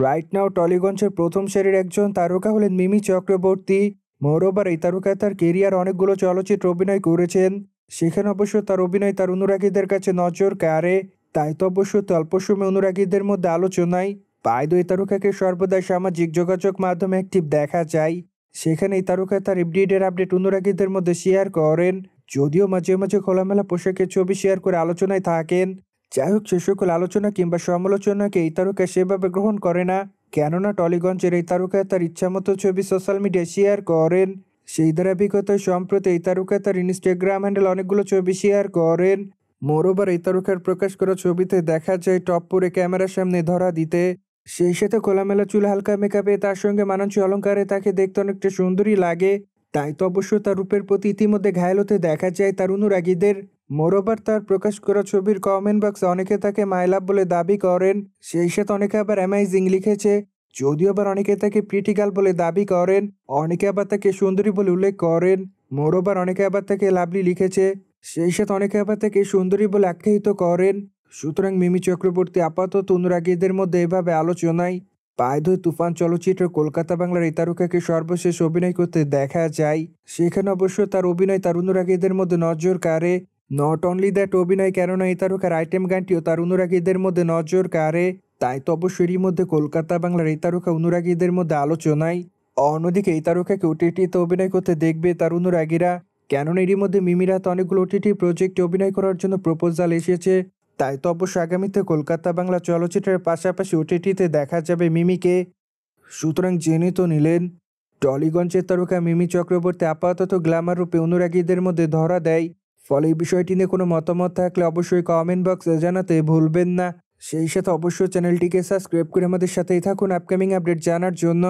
Right now টলিগঞ্জের প্রথম সারির একজন তারকা হলেন মিমি চক্রবর্তী। মোরওভার এই তারকা তার কেরিয়ার অনেকগুলো চলচ্চিত্র অভিনয় করেছেন। সেখানে অবশ্য তার অভিনয় তার অনুরাগীদের কাছে নজর কাড়ে। তাই তো অবশ্য অল্প সময় অনুরাগীদের মধ্যে আলোচনায়। পায়দো এই তারকাকে সর্বদাই সামাজিক যোগাযোগ মাধ্যমে অ্যাক্টিভ দেখা যায়। সেখানে এই তারকা তার এভরিডের আপডেট অনুরাগীদের মধ্যে শেয়ার করেন। যদিও মাঝে মাঝে খোলামেলা পোশাকের ছবি শেয়ার করে আলোচনায় থাকেন। যাই হোক, সে সকল আলোচনা কিংবা সমালোচনাকে এই তারকা সেভাবে গ্রহণ করে না। কেননা টলিগঞ্জের এই তারকা তার ইচ্ছামতো ছবি সোশ্যাল মিডিয়ায় শেয়ার করেন। সেই ধারাবাহিকতায় সম্প্রতি এই তারকা তার ইনস্টাগ্রাম হ্যান্ডেল অনেকগুলো ছবি শেয়ার করেন। মোরওভার এই তারকার প্রকাশ করা ছবিতে দেখা যায় টপ পরে ক্যামেরার সামনে ধরা দিতে। সেই সাথে খোলামেলা চুল, হালকা মেকআপে তার সঙ্গে মানানসই অলংকারে তাকে দেখতে অনেকটা সুন্দরী লাগে। তাই তো অবশ্য তার রূপের প্রতি ইতিমধ্যে ঘায়েল হতে দেখা যায় তার অনুরাগীদের। মোরওভার তার প্রকাশ করা ছবির কমেন্ট বক্সে অনেকে তাকে মাই লাভ বলে দাবি করেন। সেই সাথে অনেকে আবার অ্যামাইজিং লিখেছে। যদিও আবার অনেকে তাকে প্রিটি গার্ল বলে দাবি করেন। অনেকে আবার তাকে সুন্দরী বলে উল্লেখ করেন। মোরওভার অনেকে আবার তাকে লাভলি লিখেছে। সেই সাথে অনেকে আবার তাকে সুন্দরী বলে আখ্যায়িত করেন। সুতরাং মিমি চক্রবর্তী আপাতত অনুরাগীদের মধ্যে এভাবে আলোচনায়। পায় ধুয়ে তুফান চলচ্চিত্র কলকাতা বাংলার এই তারকাকে সর্বশেষ অভিনয় করতে দেখা যায়। সেখানে অবশ্য তার অভিনয় তার অনুরাগীদের মধ্যে নজর কাড়ে। নট অনলি দ্যাট অভিনয়, কেননা এই তারকার আইটেম গানটিও তার অনুরাগীদের মধ্যে নজর কাড়ে। তাই তো অবশ্যই এরই মধ্যে কলকাতা বাংলার এই তারকা অনুরাগীদের মধ্যে আলোচনায়। অন্যদিকে এই তারকাকে ওটিটিতে অভিনয় করতে দেখবে তার অনুরাগীরা। কেননা এরই মধ্যে মিমির হাতে অনেকগুলো ওটিটি প্রজেক্টে অভিনয় করার জন্য প্রপোজাল এসেছে। তাই তো অবশ্য আগামীতে কলকাতা বাংলা চলচ্চিত্রের পাশাপাশি ওটিটিতে দেখা যাবে মিমিকে। সুতরাং জেনে তো নিলেন, টলিগঞ্জের তারকা মিমি চক্রবর্তী আপাতত গ্ল্যামার রূপে অনুরাগীদের মধ্যে ধরা দেয়। ফলে এই বিষয়টি নিয়ে কোনো মতামত থাকলে অবশ্যই কমেন্ট বক্সে জানাতে ভুলবেন না। সেই সাথে অবশ্যই চ্যানেলটিকে সাবস্ক্রাইব করে আমাদের সাথেই থাকুন আপকামিং আপডেট জানার জন্য।